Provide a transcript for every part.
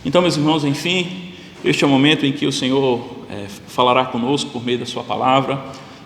Então, meus irmãos, enfim, este é o momento em que o Senhor falará conosco por meio da sua palavra.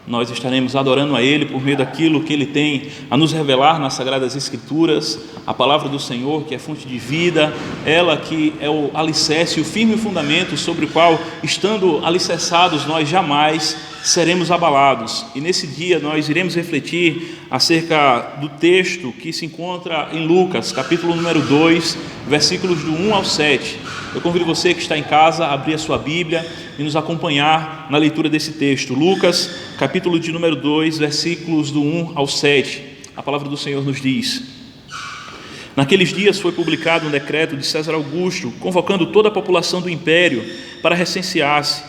Nós estaremos adorando a Ele por meio daquilo que Ele tem a nos revelar nas Sagradas Escrituras, a palavra do Senhor, que é fonte de vida, ela que é o alicerce, o firme fundamento sobre o qual, estando alicerçados, nós jamais seremos abalados. E nesse dia nós iremos refletir acerca do texto que se encontra em Lucas, capítulo número 2, versículos do 1 ao 7. Eu convido você que está em casa a abrir a sua Bíblia e nos acompanhar na leitura desse texto. Lucas, capítulo de número 2, versículos do 1 ao 7. A palavra do Senhor nos diz: Naqueles dias foi publicado um decreto de César Augusto, convocando toda a população do império para recensear-se.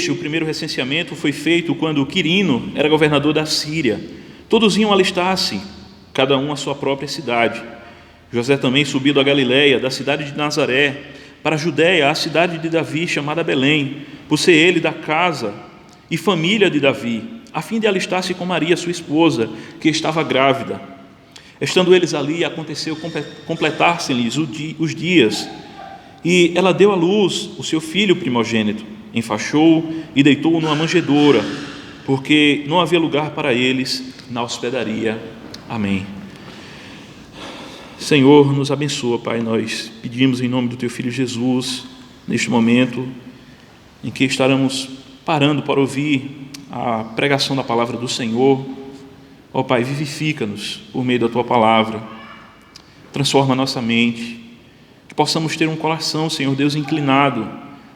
O primeiro recenseamento foi feito quando Quirino era governador da Síria. Todos iam alistar-se, cada um à sua própria cidade. José também subiu da Galiléia, da cidade de Nazaré, para a Judéia, a cidade de Davi, chamada Belém, por ser ele da casa e família de Davi, a fim de alistar-se com Maria, sua esposa, que estava grávida. Estando eles ali, aconteceu completar-se-lhes os dias, e ela deu à luz o seu filho primogênito, enfaixou-o e deitou-o numa manjedoura, porque não havia lugar para eles na hospedaria. Amém. Senhor, nos abençoa, Pai. Nós pedimos em nome do Teu Filho Jesus, neste momento em que estaremos parando para ouvir a pregação da palavra do Senhor. Ó Pai, vivifica-nos por meio da Tua palavra, transforma a nossa mente, que possamos ter um coração, Senhor Deus, inclinado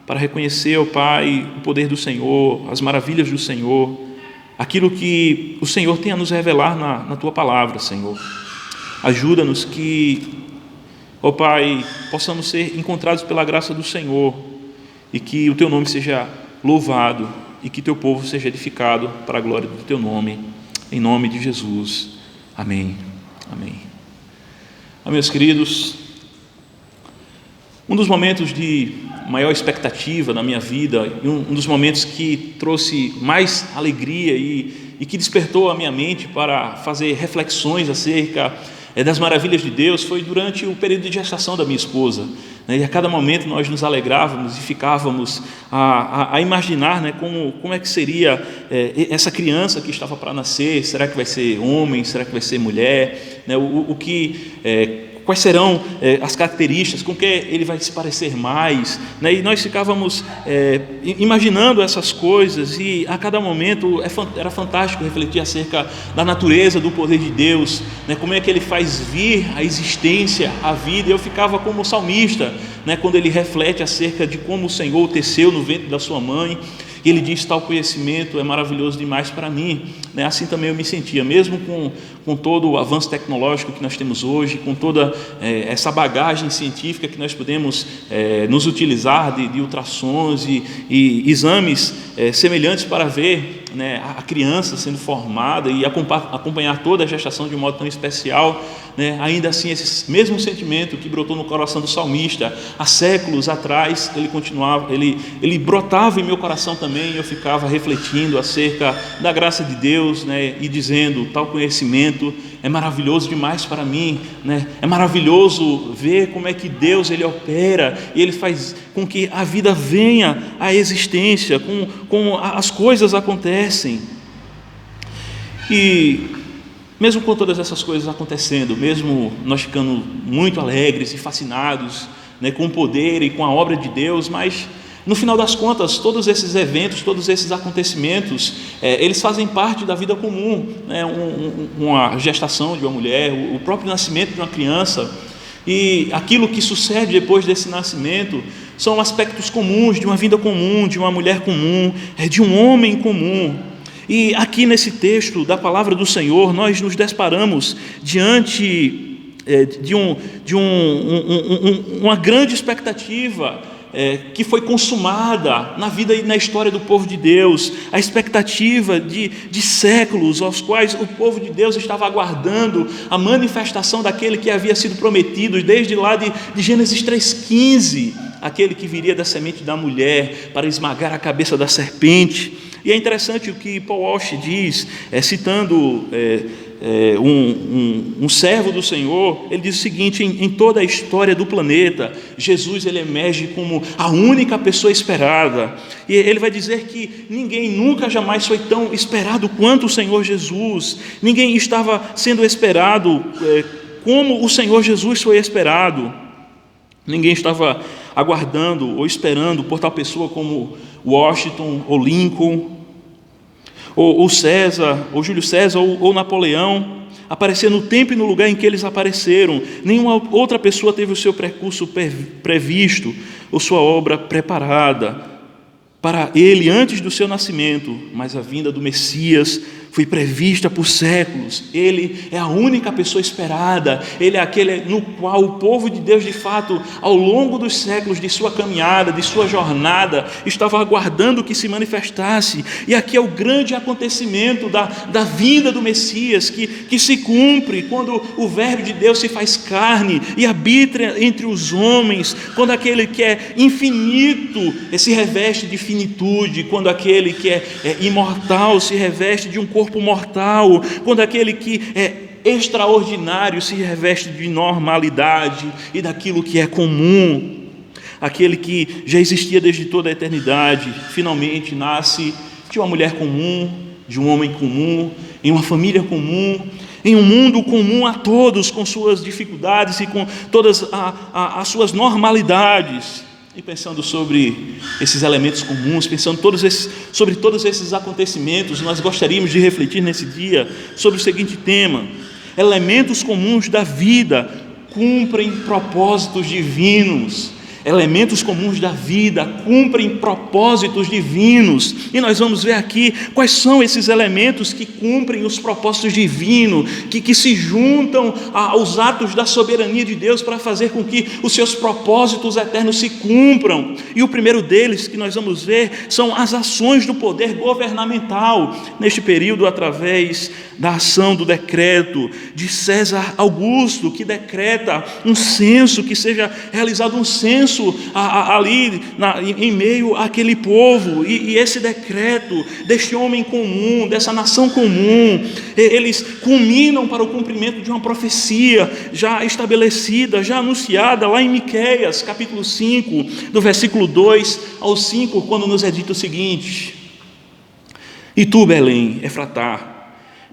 para reconhecer, ó Pai, o poder do Senhor, as maravilhas do Senhor, aquilo que o Senhor tem a nos revelar na Tua palavra, Senhor. Ajuda-nos que, ó Pai, possamos ser encontrados pela graça do Senhor e que o Teu nome seja louvado e que Teu povo seja edificado para a glória do Teu nome, em nome de Jesus. Amém. Amém. Meus queridos, um dos momentos de maior expectativa na minha vida, e um dos momentos que trouxe mais alegria e que despertou a minha mente para fazer reflexões acerca das maravilhas de Deus, foi durante o período de gestação da minha esposa. E a cada momento nós nos alegrávamos e ficávamos a imaginar, como é que seria essa criança que estava para nascer. Será que vai ser homem? Será que vai ser mulher? Quais serão as características, com que ele vai se parecer mais, E nós ficávamos imaginando essas coisas, e a cada momento era fantástico refletir acerca da natureza, do poder de Deus, como é que Ele faz vir a existência, a vida. Eu ficava como salmista, quando ele reflete acerca de como o Senhor o teceu no ventre da sua mãe, e ele diz: tal conhecimento é maravilhoso demais para mim. Assim também eu me sentia, mesmo com todo o avanço tecnológico que nós temos hoje, com toda essa bagagem científica que nós podemos nos utilizar de ultrassons e exames semelhantes para ver a criança sendo formada e acompanhar toda a gestação de um modo tão especial, ainda assim esse mesmo sentimento que brotou no coração do salmista há séculos atrás, ele brotava em meu coração também. Eu ficava refletindo acerca da graça de Deus, e dizendo: tal conhecimento é maravilhoso demais para mim, É maravilhoso ver como é que Deus ele opera e ele faz com que a vida venha à existência, como as coisas acontecem. E mesmo com todas essas coisas acontecendo, mesmo nós ficando muito alegres e fascinados, com o poder e com a obra de Deus, mas no final das contas, todos esses eventos, todos esses acontecimentos, eles fazem parte da vida comum, uma gestação de uma mulher, o próprio nascimento de uma criança, e aquilo que sucede depois desse nascimento são aspectos comuns de uma vida comum, de uma mulher comum, de um homem comum. E aqui nesse texto da palavra do Senhor, nós nos deparamos diante de uma grande expectativa que foi consumada na vida e na história do povo de Deus, a expectativa de séculos aos quais o povo de Deus estava aguardando a manifestação daquele que havia sido prometido desde lá de Gênesis 3,15, aquele que viria da semente da mulher para esmagar a cabeça da serpente. E é interessante o que Paul Walsh diz, citando um servo do Senhor, ele diz o seguinte: em toda a história do planeta, Jesus ele emerge como a única pessoa esperada, e ele vai dizer que ninguém nunca jamais foi tão esperado quanto o Senhor Jesus. Ninguém estava sendo esperado como o Senhor Jesus foi esperado. Ninguém estava aguardando ou esperando por tal pessoa como Washington ou Lincoln, ou César, ou Júlio César, ou Napoleão, aparecer no tempo e no lugar em que eles apareceram. Nenhuma outra pessoa teve o seu percurso previsto, ou sua obra preparada para ele antes do seu nascimento, mas a vinda do Messias foi prevista por séculos. Ele é a única pessoa esperada, ele é aquele no qual o povo de Deus, de fato, ao longo dos séculos de sua caminhada, de sua jornada, estava aguardando que se manifestasse. E aqui é o grande acontecimento da vinda do Messias, que se cumpre quando o Verbo de Deus se faz carne e habita entre os homens, quando aquele que é infinito se reveste de finitude, quando aquele que é imortal se reveste de um corpo mortal, quando aquele que é extraordinário se reveste de normalidade e daquilo que é comum. Aquele que já existia desde toda a eternidade finalmente nasce de uma mulher comum, de um homem comum, em uma família comum, em um mundo comum a todos, com suas dificuldades e com todas as suas normalidades. E pensando sobre esses elementos comuns, pensando sobre todos esses acontecimentos, nós gostaríamos de refletir nesse dia sobre o seguinte tema: elementos comuns da vida cumprem propósitos divinos. Elementos comuns da vida cumprem propósitos divinos. E nós vamos ver aqui quais são esses elementos que cumprem os propósitos divinos, que se juntam aos atos da soberania de Deus para fazer com que os seus propósitos eternos se cumpram. E o primeiro deles que nós vamos ver são as ações do poder governamental neste período, através da ação do decreto de César Augusto, que decreta um censo, que seja realizado um censo ali em meio àquele povo. E esse decreto deste homem comum, dessa nação comum, eles culminam para o cumprimento de uma profecia já estabelecida, já anunciada lá em Miqueias, capítulo 5, do versículo 2 ao 5, quando nos é dito o seguinte: e tu, Belém, Efratá,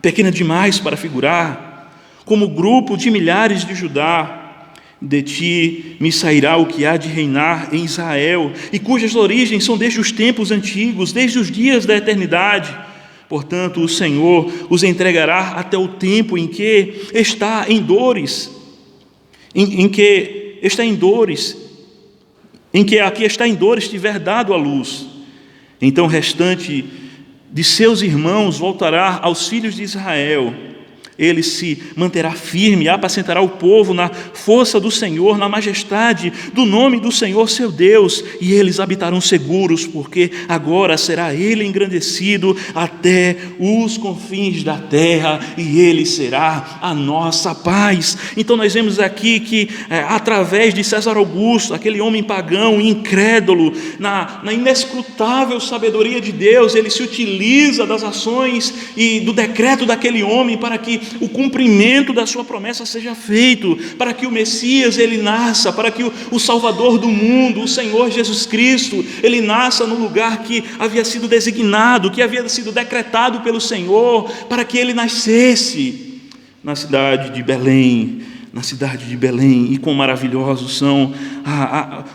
pequena demais para figurar, como grupo de milhares de Judá, de ti me sairá o que há de reinar em Israel, e cujas origens são desde os tempos antigos, desde os dias da eternidade. Portanto, o Senhor os entregará até o tempo em que está em dores, em que aqui está em dores tiver dado a luz. Então o restante de seus irmãos voltará aos filhos de Israel. Ele se manterá firme, apacentará o povo na força do Senhor, na majestade do nome do Senhor seu Deus, e eles habitarão seguros, porque agora será ele engrandecido até os confins da terra, e ele será a nossa paz. Então nós vemos aqui que através de César Augusto, aquele homem pagão, incrédulo, na inescrutável sabedoria de Deus, ele se utiliza das ações e do decreto daquele homem para que o cumprimento da sua promessa seja feito, para que o Messias ele nasça, para que o Salvador do mundo, o Senhor Jesus Cristo, ele nasça no lugar que havia sido designado, que havia sido decretado pelo Senhor, para que ele nascesse na cidade de Belém. E quão maravilhosos são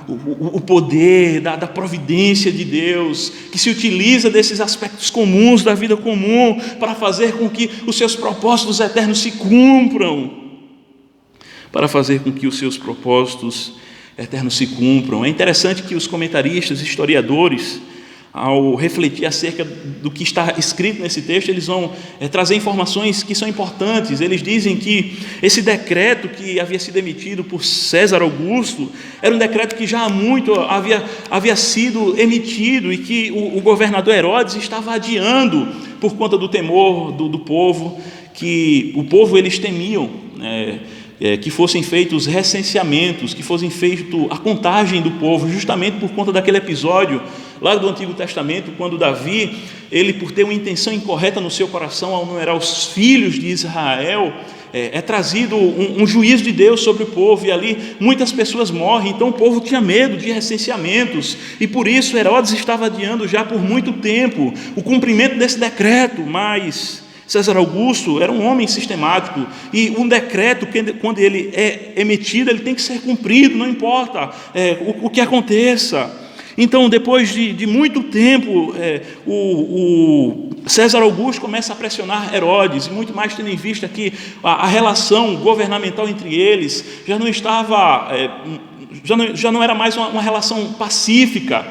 o poder da providência de Deus, que se utiliza desses aspectos comuns da vida comum para fazer com que os seus propósitos eternos se cumpram. É interessante que os comentaristas, historiadores, ao refletir acerca do que está escrito nesse texto, eles vão trazer informações que são importantes. Eles dizem que esse decreto que havia sido emitido por César Augusto era um decreto que já há muito havia sido emitido, e que o governador Herodes estava adiando por conta do temor do povo, que o povo eles temiam que fossem feitos recenseamentos, que fossem feita a contagem do povo, justamente por conta daquele episódio lá do Antigo Testamento, quando Davi, ele por ter uma intenção incorreta no seu coração ao numerar os filhos de Israel, é trazido um juízo de Deus sobre o povo, e ali muitas pessoas morrem. Então o povo tinha medo de recenseamentos, e por isso Herodes estava adiando já por muito tempo o cumprimento desse decreto. Mas César Augusto era um homem sistemático, e um decreto, quando ele é emitido, ele tem que ser cumprido, não importa o que aconteça. Então, depois de muito tempo, o César Augusto começa a pressionar Herodes, e muito mais tendo em vista que a relação governamental entre eles já não estava, já não era mais uma relação pacífica.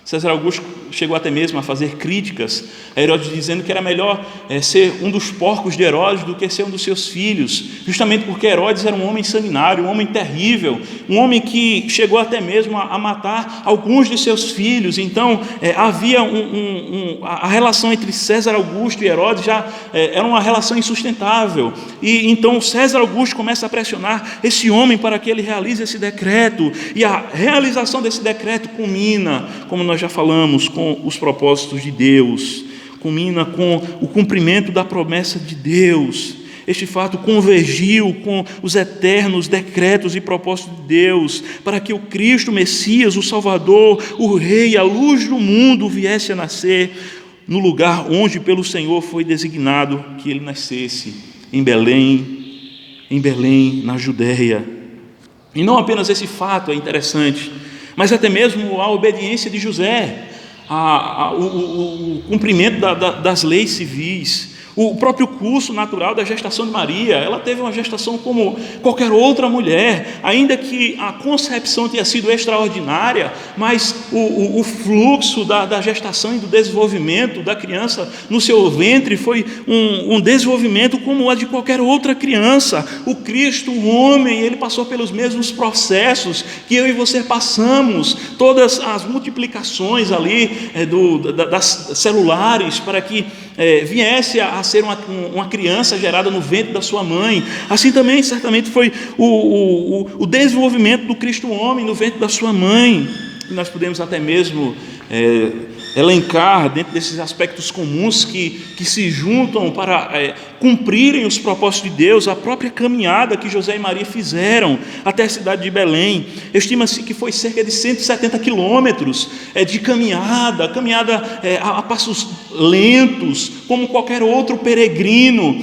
César Augusto chegou até mesmo a fazer críticas a Herodes, dizendo que era melhor ser um dos porcos de Herodes do que ser um dos seus filhos, justamente porque Herodes era um homem sanguinário, um homem terrível, um homem que chegou até mesmo a matar alguns de seus filhos. Então havia a relação entre César Augusto e Herodes já era uma relação insustentável, e então César Augusto começa a pressionar esse homem para que ele realize esse decreto, e a realização desse decreto culmina, como nós já falamos, com os propósitos de Deus, culmina com o cumprimento da promessa de Deus. Este fato convergiu com os eternos decretos e propósitos de Deus, para que o Cristo Messias, o Salvador, o Rei, a luz do mundo, viesse a nascer no lugar onde pelo Senhor foi designado que ele nascesse, em Belém, na Judéia. E não apenas esse fato é interessante, mas até mesmo a obediência de José, o cumprimento das leis civis, o próprio curso natural da gestação de Maria. Ela teve uma gestação como qualquer outra mulher, ainda que a concepção tenha sido extraordinária, mas o fluxo da gestação e do desenvolvimento da criança no seu ventre foi um desenvolvimento como a de qualquer outra criança. O Cristo, o homem, ele passou pelos mesmos processos que eu e você passamos, todas as multiplicações ali das celulares, para que viesse a ser uma criança gerada no ventre da sua mãe. Assim também certamente foi o desenvolvimento do Cristo homem no ventre da sua mãe. E nós podemos até mesmo elencar dentro desses aspectos comuns que se juntam para cumprirem os propósitos de Deus, a própria caminhada que José e Maria fizeram até a cidade de Belém. Estima-se que foi cerca de 170 quilômetros de caminhada a passos lentos, como qualquer outro peregrino.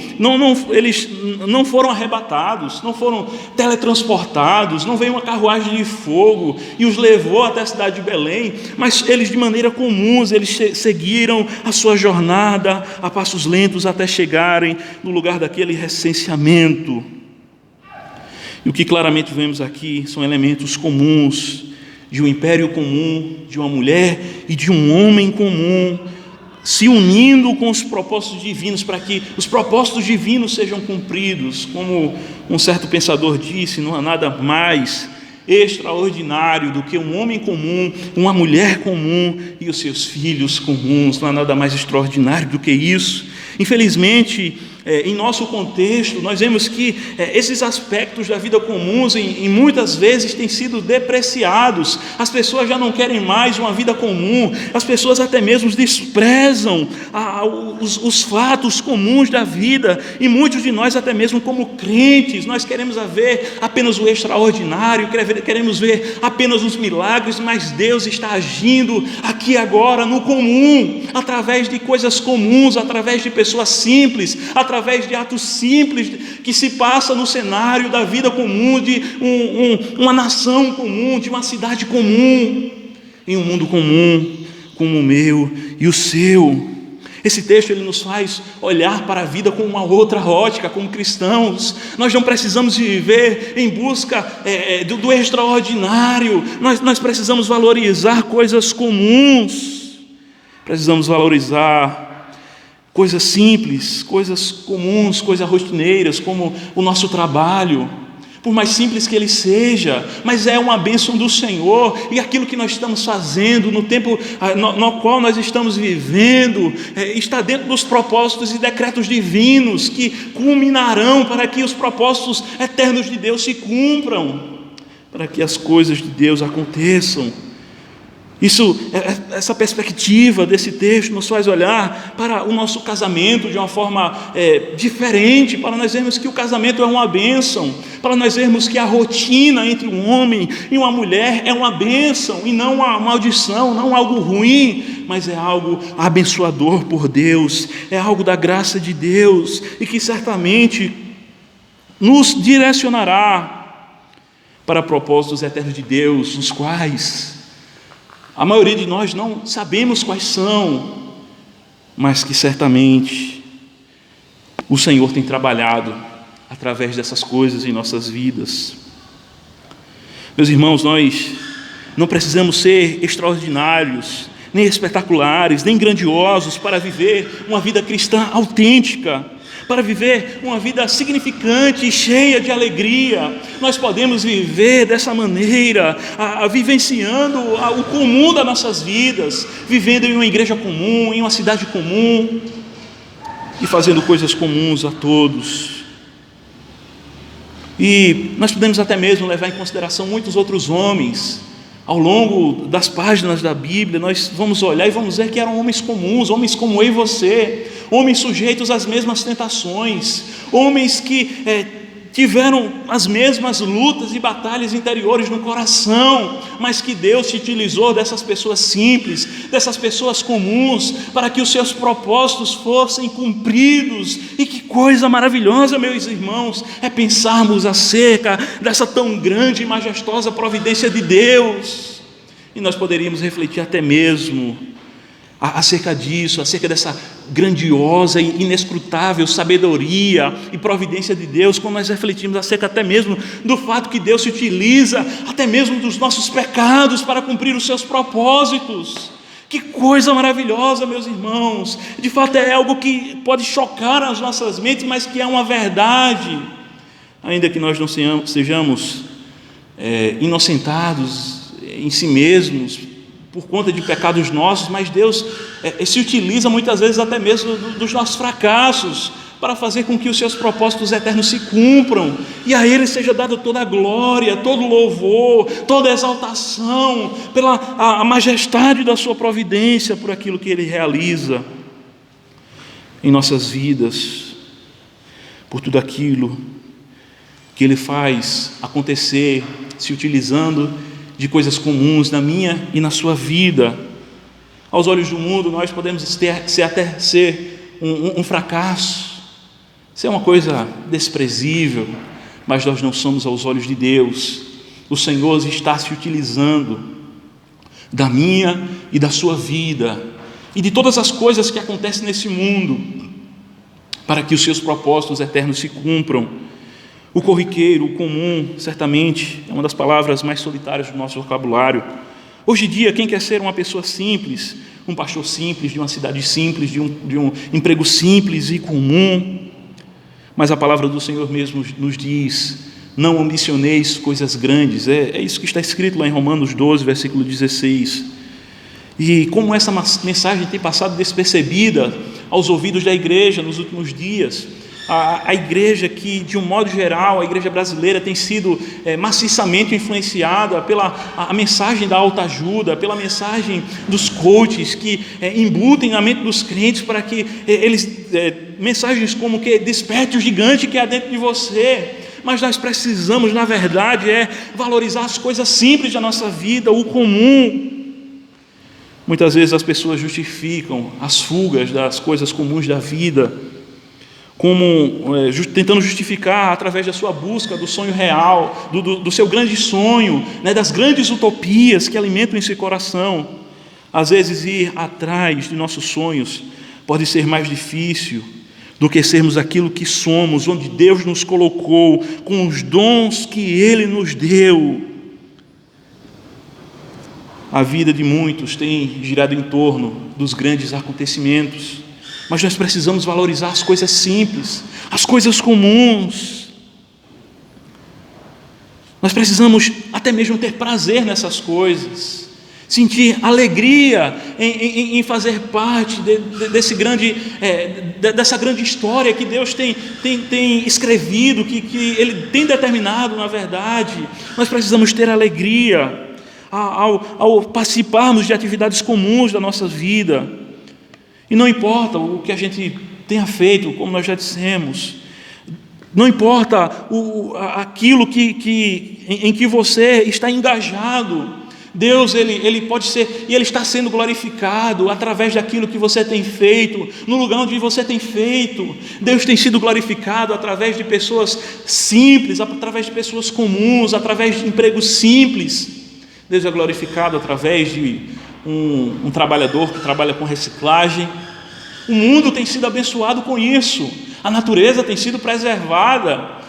Eles não foram arrebatados, não foram teletransportados, não veio uma carruagem de fogo e os levou até a cidade de Belém, mas eles de maneira comum, eles seguiram a sua jornada a passos lentos até chegarem no lugar daquele recenseamento. E o que claramente vemos aqui são elementos comuns de um império comum, de uma mulher e de um homem comum, se unindo com os propósitos divinos, para que os propósitos divinos sejam cumpridos. Como um certo pensador disse, não há nada mais extraordinário do que um homem comum, uma mulher comum e os seus filhos comuns. Não há nada mais extraordinário do que isso. Infelizmente, em nosso contexto, nós vemos que esses aspectos da vida comuns em muitas vezes têm sido depreciados. As pessoas já não querem mais uma vida comum, as pessoas até mesmo desprezam os fatos comuns da vida, e muitos de nós, até mesmo como crentes, nós queremos ver apenas o extraordinário, queremos ver apenas os milagres, mas Deus está agindo aqui agora no comum, através de coisas comuns, através de pessoas simples, através de atos simples que se passa no cenário da vida comum, de uma nação comum, de uma cidade comum, em um mundo comum, como o meu e o seu. Esse texto ele nos faz olhar para a vida com uma outra ótica, como cristãos. Nós não precisamos viver em busca do extraordinário, nós precisamos valorizar coisas comuns, precisamos valorizar coisas simples, coisas comuns, coisas rotineiras, como o nosso trabalho, por mais simples que ele seja, mas é uma bênção do Senhor, e aquilo que nós estamos fazendo, no tempo no qual nós estamos vivendo, está dentro dos propósitos e decretos divinos, que culminarão para que os propósitos eternos de Deus se cumpram, para que as coisas de Deus aconteçam. Essa perspectiva desse texto nos faz olhar para o nosso casamento de uma forma diferente, para nós vermos que o casamento é uma bênção, para nós vermos que a rotina entre um homem e uma mulher é uma bênção e não uma maldição, não algo ruim, mas é algo abençoador por Deus, é algo da graça de Deus e que certamente nos direcionará para propósitos eternos de Deus, os quais a maioria de nós não sabemos quais são, mas que certamente o Senhor tem trabalhado através dessas coisas em nossas vidas. Meus irmãos, nós não precisamos ser extraordinários, nem espetaculares, nem grandiosos para viver uma vida cristã autêntica, para viver uma vida significante e cheia de alegria. Nós podemos viver dessa maneira, vivenciando o comum das nossas vidas, vivendo em uma igreja comum, em uma cidade comum e fazendo coisas comuns a todos. E nós podemos até mesmo levar em consideração muitos outros homens. Ao longo das páginas da Bíblia, nós vamos olhar e vamos ver que eram homens comuns, homens como eu e você, homens sujeitos às mesmas tentações, homens que tiveram as mesmas lutas e batalhas interiores no coração, mas que Deus se utilizou dessas pessoas simples, dessas pessoas comuns, para que os seus propósitos fossem cumpridos. E que coisa maravilhosa, meus irmãos, é pensarmos acerca dessa tão grande e majestosa providência de Deus. E nós poderíamos refletir até mesmo acerca disso, acerca dessa grandiosa e inescrutável sabedoria e providência de Deus, quando nós refletimos acerca até mesmo do fato que Deus se utiliza até mesmo dos nossos pecados para cumprir os seus propósitos. Que coisa maravilhosa, meus irmãos! De fato é algo que pode chocar as nossas mentes, mas que é uma verdade, ainda que nós não sejamos inocentados em si mesmos por conta de pecados nossos, mas Deus se utiliza muitas vezes até mesmo dos nossos fracassos para fazer com que os seus propósitos eternos se cumpram, e a Ele seja dada toda a glória, todo o louvor, toda a exaltação pela a majestade da sua providência, por aquilo que Ele realiza em nossas vidas, por tudo aquilo que Ele faz acontecer, se utilizando de coisas comuns na minha e na sua vida. Aos olhos do mundo nós podemos até ser um fracasso, ser uma coisa desprezível, mas nós não somos aos olhos de Deus. O Senhor está se utilizando da minha e da sua vida e de todas as coisas que acontecem nesse mundo para que os seus propósitos eternos se cumpram. O corriqueiro, o comum, certamente é uma das palavras mais solitárias do nosso vocabulário. Hoje em dia, quem quer ser uma pessoa simples, um pastor simples, de uma cidade simples, de um emprego simples e comum? Mas a palavra do Senhor mesmo nos diz: não ambicioneis coisas grandes. É isso que está escrito lá em Romanos 12, versículo 16. E como essa mensagem tem passado despercebida aos ouvidos da igreja nos últimos dias, a igreja que, de um modo geral, a igreja brasileira tem sido maciçamente influenciada pela mensagem da autoajuda, pela mensagem dos coaches que embutem na mente dos crentes para que eles, mensagens como que desperte o gigante que há dentro de você. Mas nós precisamos, na verdade, valorizar as coisas simples da nossa vida, o comum. Muitas vezes as pessoas justificam as fugas das coisas comuns da vida tentando justificar através da sua busca do sonho real, do seu grande sonho, das grandes utopias que alimentam em seu coração. Às vezes ir atrás de nossos sonhos pode ser mais difícil do que sermos aquilo que somos, onde Deus nos colocou, com os dons que Ele nos deu. A vida de muitos tem girado em torno dos grandes acontecimentos, mas nós precisamos valorizar as coisas simples, as coisas comuns. Nós precisamos até mesmo ter prazer nessas coisas, sentir alegria em fazer parte dessa grande história que Deus tem escrevido, que Ele tem determinado, na verdade. Nós precisamos ter alegria. ao participarmos de atividades comuns da nossa vida. E não importa o que a gente tenha feito, como nós já dissemos, não importa aquilo em que você está engajado, Deus, Ele pode ser, e Ele está sendo glorificado através daquilo que você tem feito, no lugar onde você tem feito. Deus tem sido glorificado através de pessoas simples, através de pessoas comuns, através de empregos simples. Deus é glorificado através de um trabalhador que trabalha com reciclagem. O mundo tem sido abençoado com isso, a natureza tem sido preservada.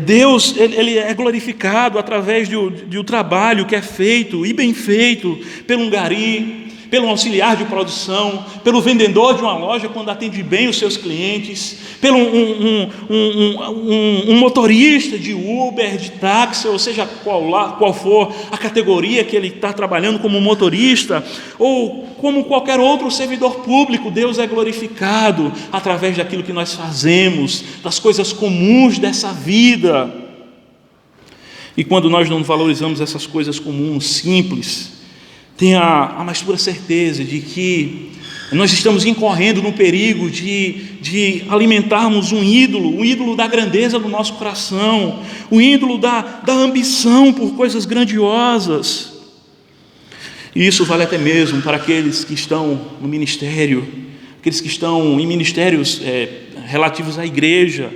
Deus ele é glorificado através de um trabalho que é feito e bem feito pelo um gari, pelo auxiliar de produção, pelo vendedor de uma loja quando atende bem os seus clientes, pelo um motorista de Uber, de táxi, ou seja, qual for a categoria que ele está trabalhando como motorista, ou como qualquer outro servidor público. Deus é glorificado através daquilo que nós fazemos, das coisas comuns dessa vida. E quando nós não valorizamos essas coisas comuns, simples, tenha a mais pura certeza de que nós estamos incorrendo no perigo de alimentarmos um ídolo da grandeza do nosso coração, o ídolo da ambição por coisas grandiosas. E isso vale até mesmo para aqueles que estão no ministério, aqueles que estão em ministérios relativos à igreja.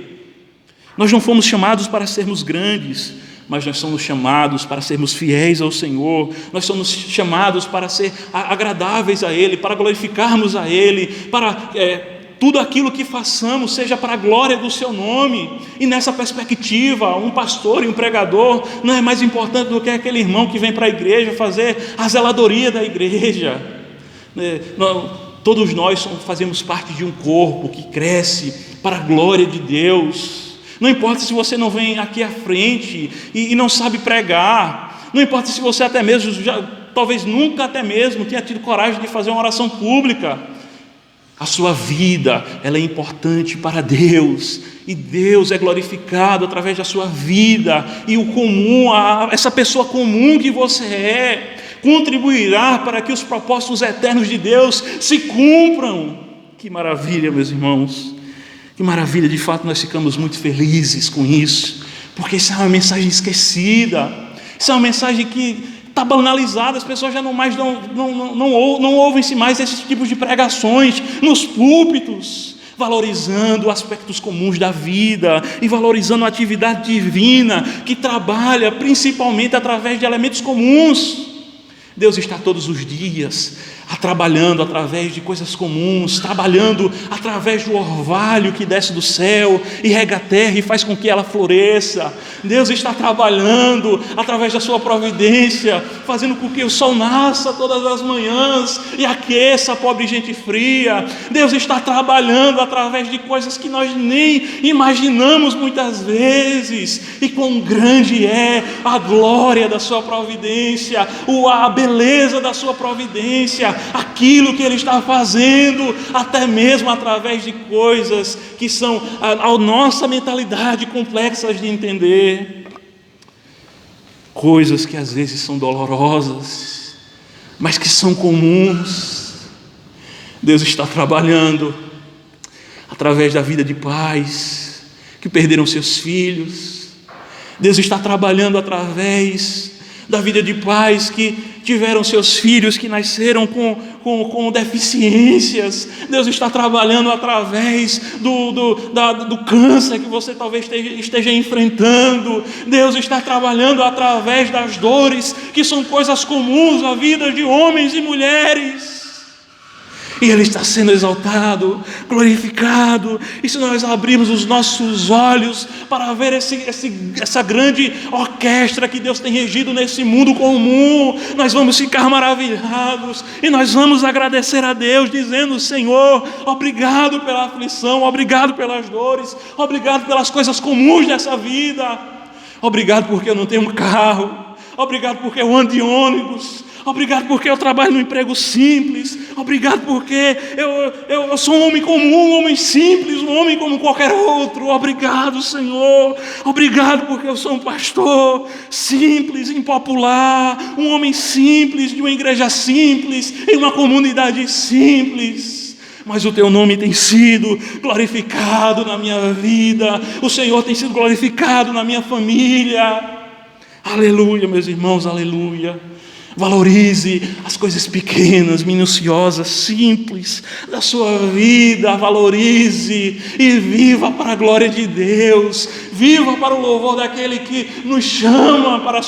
Nós não fomos chamados para sermos grandes, mas nós somos chamados para sermos fiéis ao Senhor. Nós somos chamados para ser agradáveis a Ele, para glorificarmos a Ele, para tudo aquilo que façamos seja para a glória do Seu nome. E nessa perspectiva, um pastor e um pregador não é mais importante do que aquele irmão que vem para a igreja fazer a zeladoria da igreja. Todos nós fazemos parte de um corpo que cresce para a glória de Deus. Não importa se você não vem aqui à frente e não sabe pregar, não importa se você até mesmo, talvez nunca até mesmo tenha tido coragem de fazer uma oração pública, a sua vida, ela é importante para Deus, e Deus é glorificado através da sua vida, e o comum, essa pessoa comum que você contribuirá para que os propósitos eternos de Deus se cumpram. Que maravilha, meus irmãos! Que maravilha, de fato nós ficamos muito felizes com isso, porque isso é uma mensagem esquecida, isso é uma mensagem que está banalizada, as pessoas já não ouvem-se mais esses tipos de pregações nos púlpitos, valorizando aspectos comuns da vida e valorizando a atividade divina que trabalha principalmente através de elementos comuns. Deus está todos os dias trabalhando através de coisas comuns, trabalhando através do orvalho que desce do céu e rega a terra e faz com que ela floresça. Deus está trabalhando através da sua providência, fazendo com que o sol nasça todas as manhãs e aqueça a pobre gente fria. Deus está trabalhando através de coisas que nós nem imaginamos muitas vezes, e quão grande é a glória da sua providência, a beleza da sua providência, aquilo que Ele está fazendo, até mesmo através de coisas que são a nossa mentalidade complexas de entender, coisas que às vezes são dolorosas, mas que são comuns. Deus está trabalhando através da vida de pais que perderam seus filhos. Deus está trabalhando através da vida de pais que tiveram seus filhos que nasceram com deficiências. Deus está trabalhando através do câncer que você talvez esteja enfrentando. Deus está trabalhando através das dores que são coisas comuns à vida de homens e mulheres. E Ele está sendo exaltado, glorificado. E se nós abrirmos os nossos olhos para ver essa grande orquestra que Deus tem regido nesse mundo comum, nós vamos ficar maravilhados e nós vamos agradecer a Deus, dizendo: Senhor, obrigado pela aflição, obrigado pelas dores, obrigado pelas coisas comuns dessa vida, obrigado porque eu não tenho um carro, obrigado porque eu ando de ônibus, Obrigado porque eu trabalho num emprego simples. Obrigado porque eu sou um homem comum, um homem simples, um homem como qualquer outro. Obrigado, Senhor. Obrigado porque eu sou um pastor simples, impopular, um homem simples, de uma igreja simples, em uma comunidade simples. Mas o teu nome tem sido glorificado na minha vida. O Senhor tem sido glorificado na minha família. Aleluia, meus irmãos, aleluia. Valorize as coisas pequenas, minuciosas, simples da sua vida. Valorize e viva para a glória de Deus. Viva para o louvor daquele que nos chama para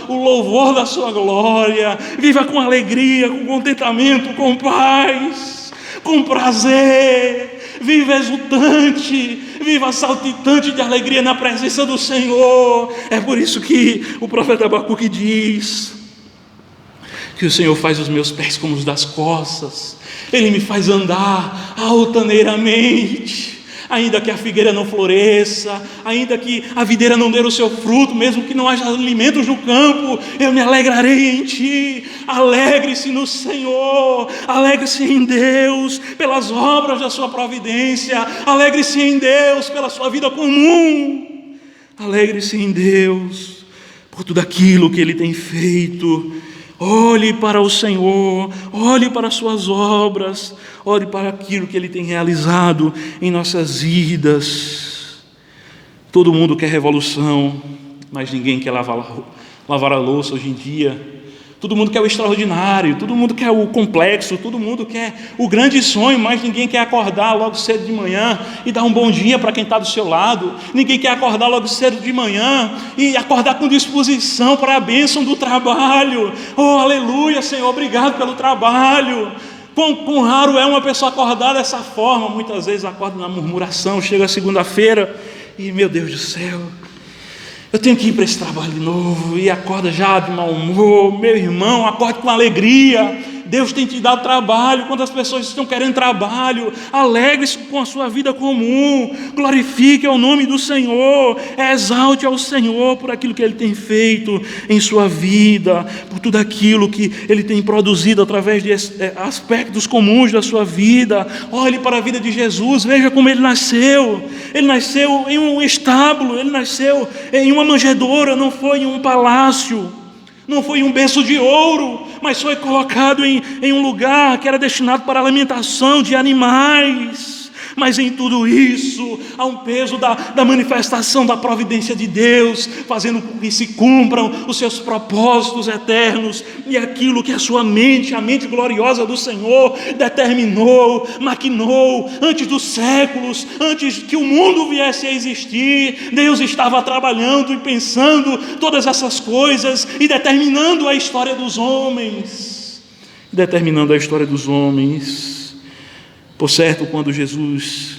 o louvor da sua glória. Viva com alegria, com contentamento, com paz, com prazer. Viva exultante, viva saltitante de alegria na presença do Senhor. É por isso que o profeta Abacuque diz que o Senhor faz os meus pés como os das corças, Ele me faz andar altaneiramente, ainda que a figueira não floresça, ainda que a videira não dê o seu fruto, mesmo que não haja alimentos no campo, eu me alegrarei em Ti. Alegre-se no Senhor, alegre-se em Deus pelas obras da sua providência, alegre-se em Deus pela sua vida comum, alegre-se em Deus por tudo aquilo que Ele tem feito. Olhe para o Senhor, olhe para as suas obras, olhe para aquilo que Ele tem realizado em nossas vidas. Todo mundo quer revolução, mas ninguém quer lavar a louça hoje em dia. Todo mundo quer o extraordinário, todo mundo quer o complexo, todo mundo quer o grande sonho, mas ninguém quer acordar logo cedo de manhã e dar um bom dia para quem está do seu lado. Ninguém quer acordar logo cedo de manhã e acordar com disposição para a bênção do trabalho. Oh, aleluia, Senhor, obrigado pelo trabalho. Quão raro é uma pessoa acordar dessa forma. Muitas vezes acorda na murmuração, chega segunda-feira e, meu Deus do céu, eu tenho que ir para esse trabalho de novo, e acorda já de mau humor. Meu irmão, acorde com alegria. Deus tem te dado trabalho. Quantas pessoas estão querendo trabalho? Alegre-se com a sua vida comum, glorifique o nome do Senhor, exalte ao Senhor por aquilo que Ele tem feito em sua vida, por tudo aquilo que Ele tem produzido através de aspectos comuns da sua vida. Olhe para a vida de Jesus, veja como Ele nasceu. Ele nasceu em um estábulo, Ele nasceu em uma manjedoura, não foi em um palácio, não foi um berço de ouro, mas foi colocado em um lugar que era destinado para a alimentação de animais. Mas em tudo isso há um peso da manifestação da providência de Deus, fazendo com que se cumpram os seus propósitos eternos, e aquilo que a sua mente, a mente gloriosa do Senhor, determinou, maquinou antes dos séculos, antes que o mundo viesse a existir. Deus estava trabalhando e pensando todas essas coisas e determinando a história dos homens. Por certo, quando Jesus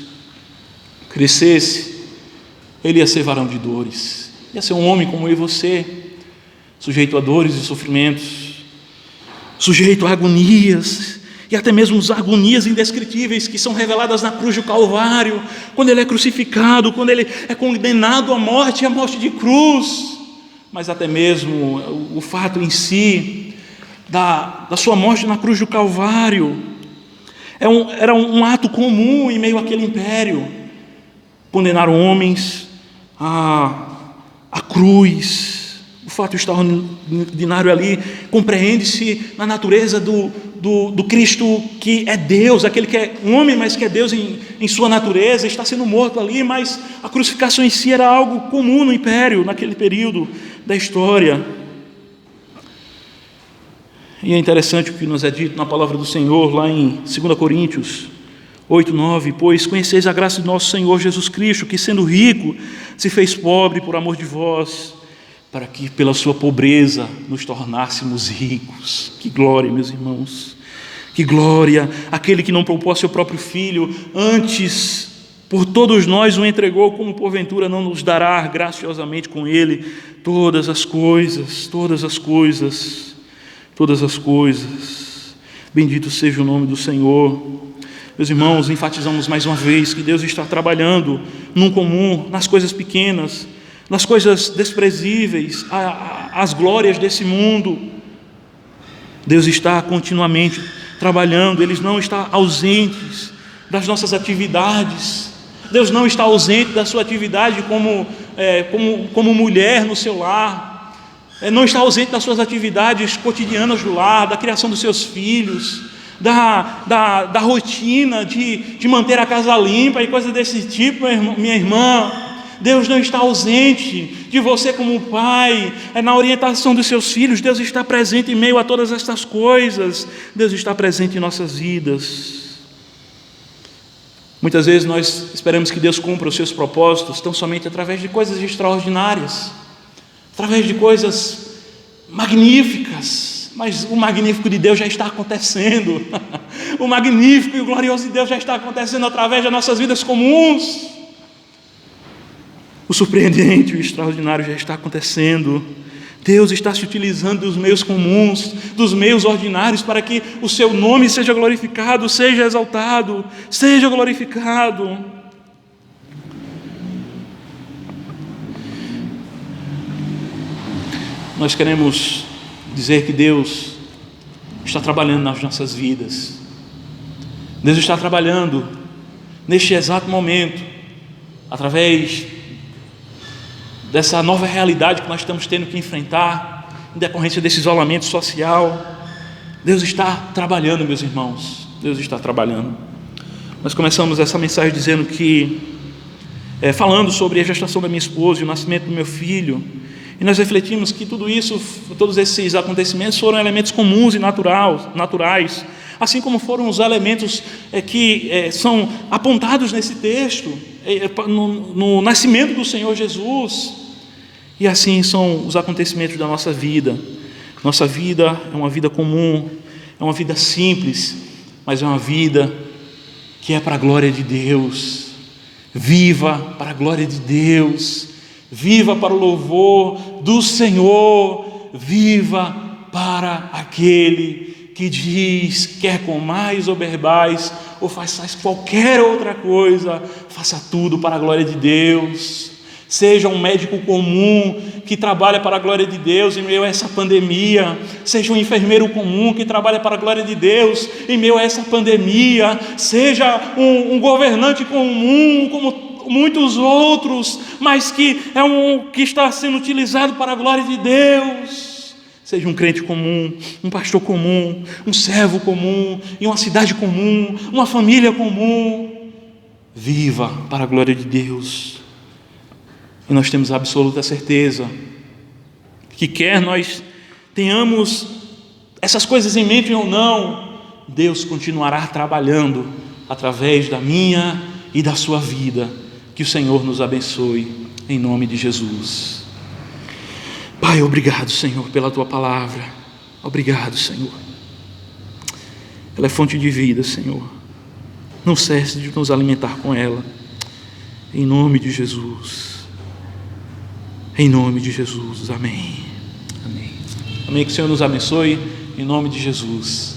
crescesse, Ele ia ser varão de dores, ia ser um homem como eu e você, sujeito a dores e sofrimentos, sujeito a agonias, e até mesmo as agonias indescritíveis que são reveladas na cruz do Calvário, quando Ele é crucificado, quando Ele é condenado à morte e à morte de cruz. Mas até mesmo o fato em si da sua morte na cruz do Calvário era um ato comum em meio àquele império. Condenaram homens à cruz. O fato extraordinário ali compreende-se na natureza do Cristo, que é Deus, aquele que é um homem, mas que é Deus em sua natureza, está sendo morto ali. Mas a crucificação em si era algo comum no império, naquele período da história. E é interessante o que nos é dito na palavra do Senhor, lá em 2 Coríntios 8:9, pois conheceis a graça do nosso Senhor Jesus Cristo, que sendo rico, se fez pobre por amor de vós, para que pela sua pobreza nos tornássemos ricos. Que glória, meus irmãos, que glória! Aquele que não poupou seu próprio Filho, antes por todos nós o entregou, como porventura não nos dará graciosamente com Ele todas as coisas. Bendito seja o nome do Senhor. Meus irmãos, enfatizamos mais uma vez que Deus está trabalhando no comum, nas coisas pequenas, nas coisas desprezíveis, as glórias desse mundo. Deus está continuamente trabalhando, Ele não está ausente das nossas atividades. Deus não está ausente da sua atividade como mulher no seu lar, não está ausente das suas atividades cotidianas do lar, da criação dos seus filhos, da rotina de manter a casa limpa e coisas desse tipo, minha irmã. Deus não está ausente de você como pai, na orientação dos seus filhos. Deus está presente em meio a todas estas coisas. Deus está presente em nossas vidas. Muitas vezes nós esperamos que Deus cumpra os seus propósitos tão somente através de coisas extraordinárias, através de coisas magníficas, mas o magnífico de Deus já está acontecendo. O magnífico e o glorioso de Deus já está acontecendo através das nossas vidas comuns. O surpreendente e o extraordinário já está acontecendo. Deus está se utilizando dos meios comuns, dos meios ordinários, para que o seu nome seja glorificado, seja exaltado, seja glorificado. Nós queremos dizer que Deus está trabalhando nas nossas vidas. Deus está trabalhando neste exato momento, através dessa nova realidade que nós estamos tendo que enfrentar, em decorrência desse isolamento social. Deus está trabalhando, meus irmãos, Deus está trabalhando. Nós começamos essa mensagem dizendo que, falando sobre a gestação da minha esposa e o nascimento do meu filho, e nós refletimos que tudo isso, todos esses acontecimentos foram elementos comuns e naturais, assim como foram os elementos que são apontados nesse texto, no nascimento do Senhor Jesus. E assim são os acontecimentos da nossa vida. Nossa vida é uma vida comum, é uma vida simples, mas é uma vida que é para a glória de Deus. Viva para a glória de Deus, viva para o louvor do Senhor, viva para aquele que diz: quer comais ou bebais, ou façais qualquer outra coisa, faça tudo para a glória de Deus. Seja um médico comum que trabalha para a glória de Deus em meio a essa pandemia. Seja um enfermeiro comum que trabalha para a glória de Deus em meio a essa pandemia. Seja um governante comum, como muitos outros, mas que que está sendo utilizado para a glória de Deus. Seja um crente comum, um pastor comum, um servo comum, em uma cidade comum, uma família comum. Viva para a glória de Deus. E nós temos a absoluta certeza que, quer nós tenhamos essas coisas em mente ou não, Deus continuará trabalhando através da minha e da sua vida. Que o Senhor nos abençoe, em nome de Jesus. Pai, obrigado, Senhor, pela Tua palavra. Obrigado, Senhor. Ela é fonte de vida, Senhor. Não cesse de nos alimentar com ela, em nome de Jesus. Em nome de Jesus, amém. Amém. Amém, que o Senhor nos abençoe, em nome de Jesus.